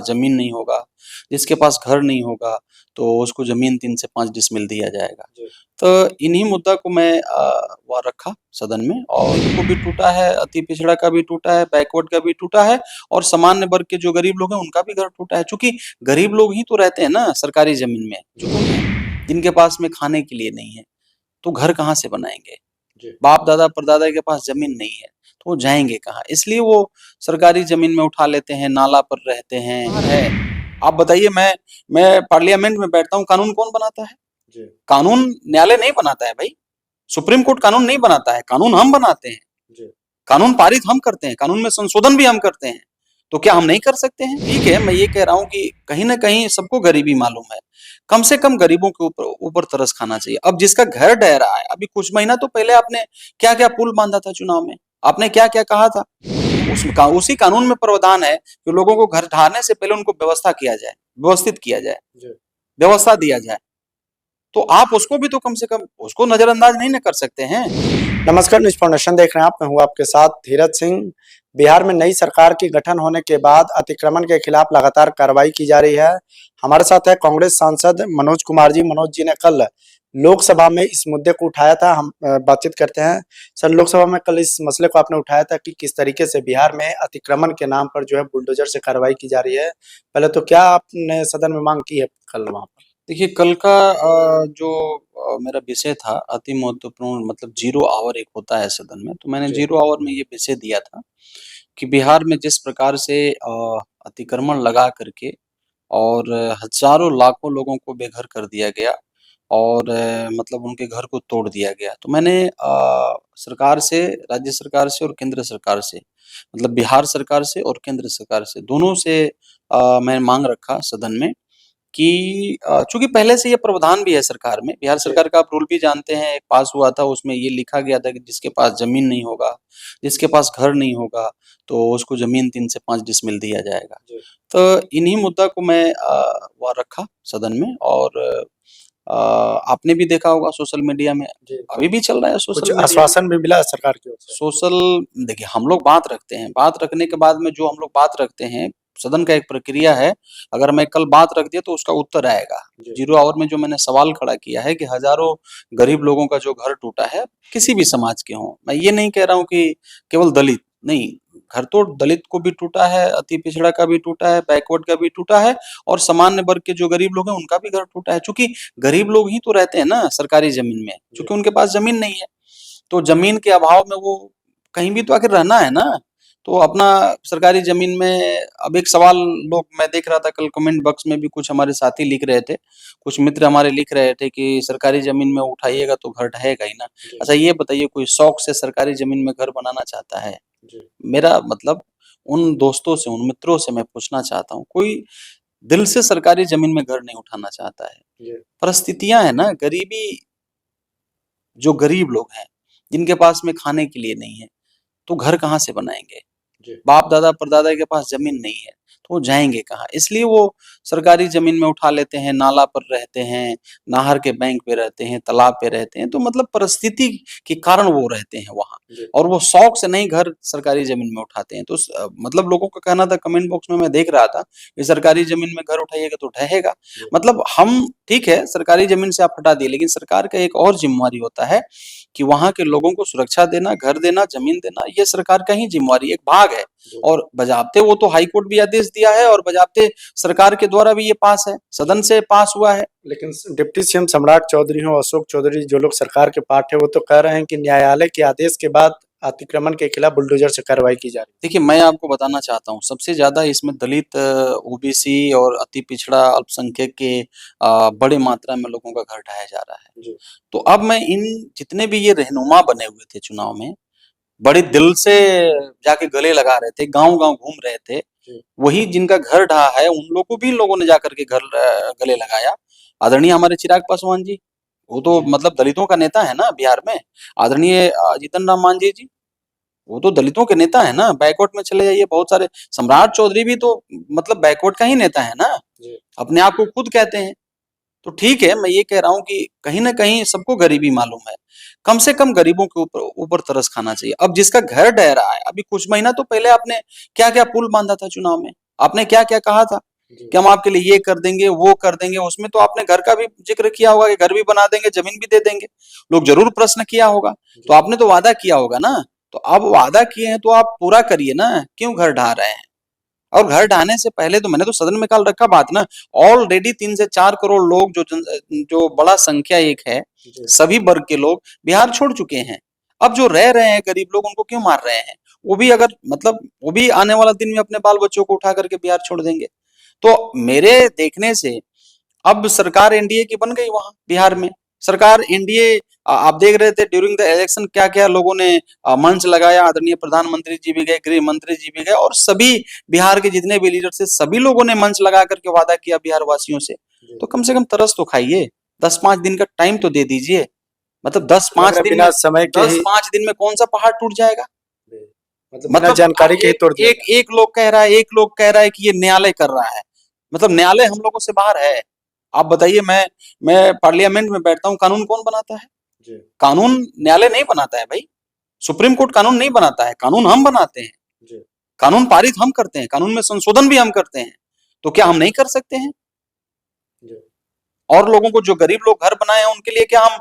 जमीन नहीं होगा, जिसके पास घर नहीं होगा, तो उसको जमीन 3 से 5 डिसमिल दिया जाएगा। तो इन्हीं मुद्दा को मैं वहाँ रखा सदन में, और उनको भी टूटा है, अति पिछड़ा का भी टूटा है, बैकवर्ड का भी टूटा है, और सामान्य वर्ग के जो गरीब लोग हैं उनका भी घर टूटा है। चूंकि गरीब लोग ही तो रहते हैं ना सरकारी जमीन में, जिनके पास में खाने के लिए नहीं है, तो घर कहाँ से बनाएंगे? बाप दादा परदादा के पास जमीन नहीं है तो वो जाएंगे कहाँ? इसलिए वो सरकारी जमीन में उठा लेते हैं, नाला पर रहते हैं। आप बताइए, मैं पार्लियामेंट में बैठता हूँ, कानून कौन बनाता है? कानून न्यायालय नहीं बनाता है भाई, सुप्रीम कोर्ट कानून नहीं बनाता है, कानून हम बनाते हैं, कानून पारित हम करते हैं, कानून में संशोधन भी हम करते हैं। तो क्या हम नहीं कर सकते हैं? ठीक है, मैं ये कह रहा हूँ कि कहीं ना कहीं सबको गरीबी मालूम है, कम से कम गरीबों के ऊपर तरस खाना चाहिए। अब जिसका घर ढह रहा है, अभी कुछ महीना तो पहले आपने क्या क्या पुल बांधा था चुनाव में, आपने क्या क्या कहा था, उसी कानून में प्रावधान है कि लोगों को घर ढाने से पहले उनको व्यवस्था किया जाए, व्यवस्थित किया जाए, व्यवस्था दिया जाए। तो आप उसको भी तो कम से कम उसको नजरअंदाज नहीं न कर सकते हैं। नमस्कार, न्यूज फाउंडेशन देख रहे हैं आप, मैं हूं आपके साथ धीरज सिंह। बिहार में नई सरकार की गठन होने के बाद अतिक्रमण के खिलाफ लगातार कार्रवाई की जा रही है। हमारे साथ है कांग्रेस सांसद मनोज कुमार जी। मनोज जी ने कल लोकसभा में इस मुद्दे को उठाया था। हम बातचीत करते हैं। सर, लोकसभा में कल इस मसले को आपने उठाया था कि किस तरीके से बिहार में अतिक्रमण के नाम पर जो है बुलडोजर से कार्रवाई की जा रही है। पहले तो क्या आपने सदन में मांग की है कल वहां पर? देखिए, कल का जो मेरा विषय था अति महत्वपूर्ण, मतलब 0 आवर एक होता है सदन में, तो मैंने 0 आवर में ये विषय दिया था कि बिहार में जिस प्रकार से अतिक्रमण लगा करके और हजारों लाखों लोगों को बेघर कर दिया गया, और मतलब उनके घर को तोड़ दिया गया। तो मैंने सरकार से, राज्य सरकार से और केंद्र सरकार से, मतलब बिहार सरकार से और केंद्र सरकार से, दोनों से मैं मांग रखा सदन में कि चूंकि पहले से ये प्रावधान भी है सरकार में, बिहार सरकार का आप रूल भी जानते हैं, एक पास हुआ था, उसमें ये लिखा गया था कि जिसके पास जमीन नहीं होगा, जिसके पास घर नहीं होगा, तो उसको जमीन 3 से 5 डिसमिल दिया जाएगा। तो इन्हीं मुद्दा को मैं वहाँ रखा सदन में, और आपने भी देखा होगा सोशल मीडिया में, अभी भी चल रहा है सोशल मीडिया। आश्वासन भी मिला सरकार की ओर से? सोशल, देखिए, हम लोग बात रखते हैं, बात रखने के बाद में जो हम लोग बात रखते हैं, सदन का एक प्रक्रिया है। अगर मैं कल बात रख दिया तो उसका उत्तर आएगा। 0 आवर में जो मैंने सवाल खड़ा किया है कि हजारों गरीब लोगों का जो घर टूटा है, किसी भी समाज के हों, मैं ये नहीं कह रहा हूँ कि केवल दलित नहीं, घर तो दलित को भी टूटा है, अति पिछड़ा का भी टूटा है, बैकवर्ड का भी टूटा है, और सामान्य वर्ग के जो गरीब लोग हैं उनका भी घर टूटा है। चूंकि गरीब लोग ही तो रहते हैं ना सरकारी जमीन में, चूंकि उनके पास जमीन नहीं है, तो जमीन के अभाव में वो कहीं भी तो आखिर रहना है ना, तो अपना सरकारी जमीन में। अब एक सवाल लोग, मैं देख रहा था कल कमेंट बॉक्स में भी कुछ हमारे साथी लिख रहे थे, कुछ मित्र हमारे लिख रहे थे कि सरकारी जमीन में उठाइएगा तो घर ढहेगा ही ना। अच्छा, ये बताइए, कोई शौक से सरकारी जमीन में घर बनाना चाहता है? मेरा मतलब उन दोस्तों से, उन मित्रों से मैं पूछना चाहता हूँ, कोई दिल से सरकारी जमीन में घर नहीं उठाना चाहता है। परिस्थितियां है ना, गरीबी, जो गरीब लोग हैं जिनके पास में खाने के लिए नहीं है, तो घर कहाँ से बनाएंगे? बाप दादा परदादा के पास जमीन नहीं है तो वो जाएंगे कहाँ? इसलिए वो सरकारी जमीन में उठा लेते हैं, नाला पर रहते हैं, नहर के बैंक पे रहते हैं, तालाब पे रहते हैं, तो मतलब परिस्थिति के कारण वो रहते हैं वहां, और वो शौक से नहीं घर सरकारी जमीन में उठाते हैं। तो मतलब लोगों का कहना था कमेंट बॉक्स में, मैं देख रहा था कि सरकारी जमीन में घर उठाइएगा तो ढहेगा। मतलब हम, ठीक है, सरकारी जमीन से आप हटा दिए, लेकिन सरकार का एक और जिम्मेवारी होता है कि वहां के लोगों को सुरक्षा देना, घर देना, जमीन देना, ये सरकार का ही जिम्मेवारी एक भाग है। और बजाबते वो तो हाई कोर्ट भी आदेश दिया है, और बजाबते सरकार के द्वारा भी ये पास है, सदन से पास हुआ है। लेकिन डिप्टी सीएम सम्राट चौधरी हो, अशोक चौधरी, जो लोग सरकार के पार्ट है, वो तो कह रहे हैं कि न्यायालय के आदेश के बाद अतिक्रमण के खिलाफ बुलडोजर से कार्रवाई की जा रही है। देखिए, मैं आपको बताना चाहता हूँ, सबसे ज्यादा इसमें दलित, ओबीसी और अति पिछड़ा, अल्पसंख्यक के बड़े मात्रा में लोगों का घर ढहाया जा रहा है। तो अब मैं इन जितने भी ये रहनुमा बने हुए थे चुनाव में, बड़े दिल से जाके गले लगा रहे थे, गांव गांव घूम रहे थे, वही जिनका घर ढहा है उन लोगों को भी लोगों ने जाकर के घर गले लगाया। आदरणीय हमारे चिराग पासवान जी, वो तो मतलब दलितों का नेता है ना बिहार में। आदरणीय जीतन राम मांझी जी, वो तो दलितों के नेता है ना। बैकवर्ड में चले जाइए, बहुत सारे, सम्राट चौधरी भी तो मतलब बैकवर्ड का ही नेता है ना, अपने आप को खुद कहते हैं। तो ठीक है, मैं ये कह रहा हूँ कि कहीं ना कहीं सबको गरीबी मालूम है, कम से कम गरीबों के ऊपर तरस खाना चाहिए। अब जिसका घर ढह रहा है, अभी कुछ महीना तो पहले आपने क्या क्या पुल बांधा था चुनाव में, आपने क्या क्या कहा था, कि हम आपके लिए ये कर देंगे, वो कर देंगे। उसमें तो आपने घर का भी जिक्र किया होगा कि घर भी बना देंगे, जमीन भी दे देंगे। लोग जरूर प्रश्न किया होगा। तो आपने तो वादा किया होगा ना, तो अब वादा किए हैं तो आप पूरा करिए ना, क्यों घर ढा रहे हैं? और घर ढाने से पहले तो मैंने तो सदन में कल रखा बात ना, ऑलरेडी 3 से 4 करोड़ लोग जो बड़ा संख्या एक है, सभी वर्ग के लोग बिहार छोड़ चुके हैं। अब जो रह रहे हैं गरीब लोग, उनको क्यों मार रहे हैं? वो भी अगर मतलब वो भी आने वाला दिन में अपने बाल बच्चों को उठा करके बिहार छोड़ देंगे। तो मेरे देखने से अब सरकार एनडीए की बन गई वहां बिहार में। सरकार एनडीए, आप देख रहे थे ड्यूरिंग द इलेक्शन क्या क्या लोगों ने मंच लगाया। आदरणीय प्रधानमंत्री जी भी गए, गृह मंत्री जी भी गए, और सभी बिहार के जितने भी लीडर थे सभी लोगों ने मंच लगा करके वादा किया बिहार वासियों से। तो कम से कम तरस तो खाइए, 10-5 दिन का टाइम तो दे दीजिए। मतलब 10-5 दिन बिना में, समय के ही 10-5 दिन में कौन सा पहाड़ टूट जाएगा? बिना मतलब जानकारी के ही तोड़ दिया एक लोग कह रहा है, एक लोग कह रहा है कि ये न्यायालय कर रहा है। मतलब न्यायालय हम लोगों से बाहर है। आप बताइए, मैं पार्लियामेंट में बैठता हूँ, कानून कौन बनाता है? जी। कानून न्यायालय नहीं बनाता है भाई। सुप्रीम कोर्ट कानून नहीं बनाता है, कानून हम बनाते हैं। जी। कानून पारित हम करते हैं, कानून में संशोधन भी हम करते हैं। तो क्या हम नहीं कर सकते हैं? जी। और लोगों को, जो गरीब लोग घर बनाए हैं, उनके लिए क्या हम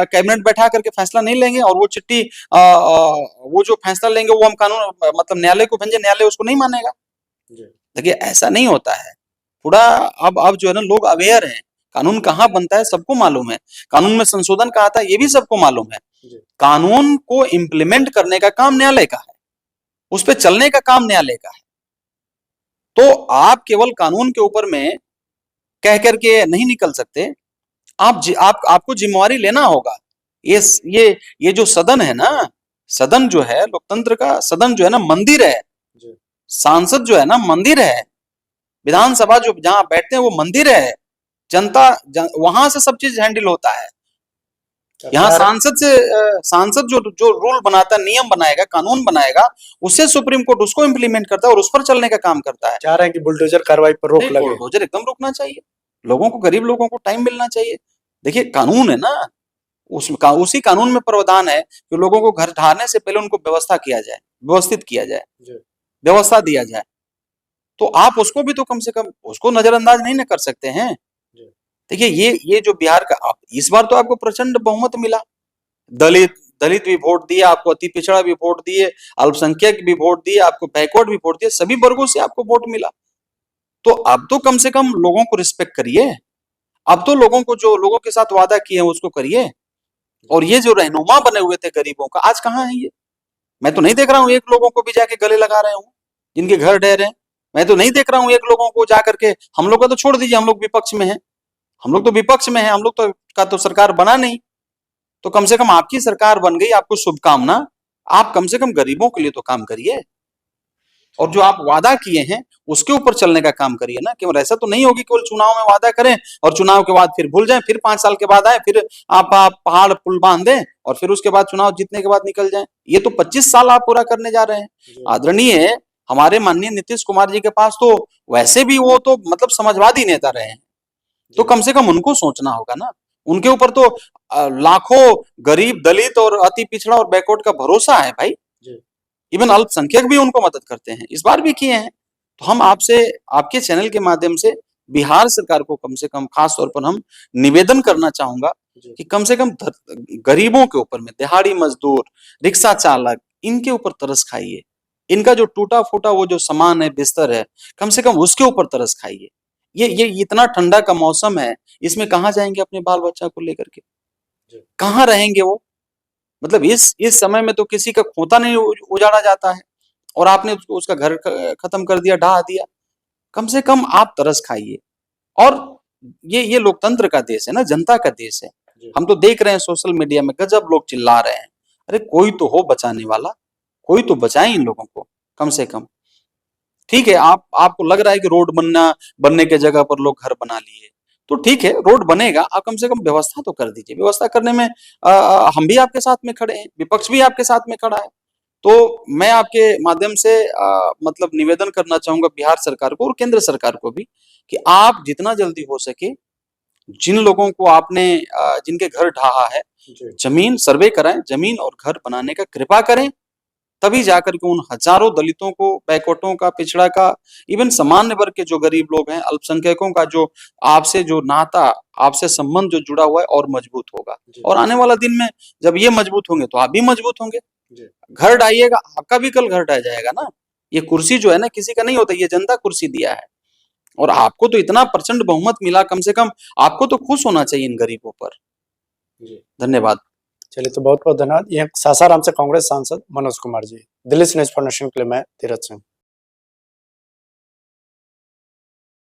कैबिनेट बैठा करके फैसला नहीं लेंगे? और वो चिट्ठी वो जो फैसला लेंगे वो हम कानून मतलब न्यायालय को भेजें, न्यायालय उसको नहीं मानेगा? देखिए ऐसा नहीं होता है। थोड़ा अब जो है ना, लोग अवेयर हैं। कानून कहाँ बनता है सबको मालूम है। कानून में संशोधन कहा था ये भी सबको मालूम है। कानून को इम्प्लीमेंट करने का काम न्यायालय का है, उस पर चलने का काम न्यायालय का है। तो आप केवल कानून के ऊपर में कह करके नहीं निकल सकते। आपको जिम्मेवारी लेना होगा। ये जो सदन है ना, सदन जो है लोकतंत्र का, सदन जो है ना मंदिर है। सांसद जो है ना मंदिर है। विधानसभा जो जहां बैठते हैं वो मंदिर है। जनता वहां से सब चीज हैंडल होता है। यहाँ सांसद जो जो रूल बनाता है, नियम बनाएगा, कानून बनाएगा, उससे सुप्रीम कोर्ट उसको इम्प्लीमेंट करता है और उस पर चलने का काम करता है। चाह रहे हैं कि बुलडोजर कार्रवाई पर रोक लगे। बुलडोजर एकदम रोकना चाहिए। लोगों को, गरीब लोगों को टाइम मिलना चाहिए। देखिए कानून है ना, उसी कानून में प्रावधान है कि लोगों को घर ढाने से पहले उनको व्यवस्था किया जाए, व्यवस्थित किया जाए, व्यवस्था दिया जाए। तो आप उसको भी तो कम से कम उसको नजरअंदाज नहीं ना कर सकते हैं। देखिए ये जो बिहार का, आप इस बार तो आपको प्रचंड बहुमत मिला। दलित दलित भी वोट दिए आपको, अति पिछड़ा भी वोट दिए, अल्पसंख्यक भी वोट दिए आपको, बैकवर्ड भी वोट दिए, सभी वर्गों से आपको वोट मिला। तो अब तो कम से कम लोगों को रिस्पेक्ट करिए। अब तो लोगों को, जो लोगों के साथ वादा किए हैं उसको करिए। और ये जो रहनुमा बने हुए थे गरीबों का, आज कहाँ है ये? मैं तो नहीं देख रहा हूँ एक लोगों को भी जाके गले लगा रहे हूँ जिनके घर ढह रहे हैं। मैं तो नहीं देख रहा हूँ एक लोगों को जाकर के, हम लोग का तो छोड़ दीजिए, हम लोग विपक्ष में हैं, हम लोग तो विपक्ष में हैं, हम लोग तो का तो सरकार बना नहीं। तो कम से कम आपकी सरकार बन गई, आपको शुभकामना। आप कम से कम गरीबों के लिए तो काम करिए, और जो आप वादा किए हैं उसके ऊपर चलने का काम करिए ना। केवल ऐसा तो नहीं होगी केवल चुनाव में वादा करें और चुनाव के बाद फिर भूल जाएं, फिर 5 साल के बाद आए, फिर आप पहाड़ पुल बांध दें और फिर उसके बाद चुनाव जीतने के बाद निकल जाएं। ये तो 25 साल आप पूरा करने जा रहे हैं। आदरणीय हमारे माननीय नीतीश कुमार जी के पास तो वैसे भी वो तो मतलब समाजवादी नेता रहे हैं, तो कम से कम उनको सोचना होगा ना। उनके ऊपर तो लाखों गरीब, दलित और अति पिछड़ा और बैकवर्ड का भरोसा है भाई। इवन अल्पसंख्यक भी उनको मदद करते हैं, इस बार भी किए हैं। तो हम आपसे, आपके चैनल के माध्यम से बिहार सरकार को कम से कम खास तौर पर हम निवेदन करना चाहूंगा कि कम से कम गरीबों के ऊपर में, दिहाड़ी मजदूर, रिक्शा चालक, इनके ऊपर तरस खाइए। इनका जो टूटा फूटा वो जो सामान है, बिस्तर है, कम से कम उसके ऊपर तरस खाइए। ये इतना ठंडा का मौसम है, इसमें कहाँ जाएंगे अपने बाल बच्चा को लेकर के? कहाँ रहेंगे वो? मतलब इस समय में तो किसी का खोता नहीं उजाड़ा जाता है, और आपने उसका घर खत्म कर दिया, ढहा दिया। कम से कम आप तरस खाइए। और ये लोकतंत्र का देश है ना, जनता का देश है। हम तो देख रहे हैं सोशल मीडिया में गजब लोग चिल्ला रहे हैं। अरे कोई तो हो बचाने वाला, कोई तो बचाए इन लोगों को कम से कम। ठीक है, आपको लग रहा है कि रोड बनने के जगह पर लोग घर बना लिए, तो ठीक है, रोड बनेगा, आप कम से कम व्यवस्था तो कर दीजिए। व्यवस्था करने में हम भी आपके साथ में खड़े हैं, विपक्ष भी आपके साथ में खड़ा है। तो मैं आपके माध्यम से मतलब निवेदन करना चाहूंगा बिहार सरकार को और केंद्र सरकार को भी, कि आप जितना जल्दी हो सके जिन लोगों को आपने जिनके घर ढहा है, जमीन सर्वे कराएं, जमीन और घर बनाने का कृपा करें। तभी जाकर के उन हजारों दलितों को, बैकवर्डों का, पिछड़ा का, इवन सामान्य वर्ग के जो गरीब लोग हैं, अल्पसंख्यकों का जो आपसे जो नाता, आपसे संबंध जो जुड़ा हुआ है और मजबूत होगा। और आने वाला दिन में जब ये मजबूत होंगे तो आप भी मजबूत होंगे। घर ढाइएगा, आपका भी कल घर ढह जाएगा ना। ये कुर्सी जो है ना किसी का नहीं होता, ये जनता कुर्सी दिया है। और आपको तो इतना प्रचंड बहुमत मिला, कम से कम आपको तो खुश होना चाहिए इन गरीबों पर। धन्यवाद। चलिए, तो बहुत बहुत धन्यवाद। ये सासाराम से कांग्रेस सांसद मनोज कुमार जी। दिल्ली से न्यूज़ फॉर नेशन के लिए मैं धीरज सिंह।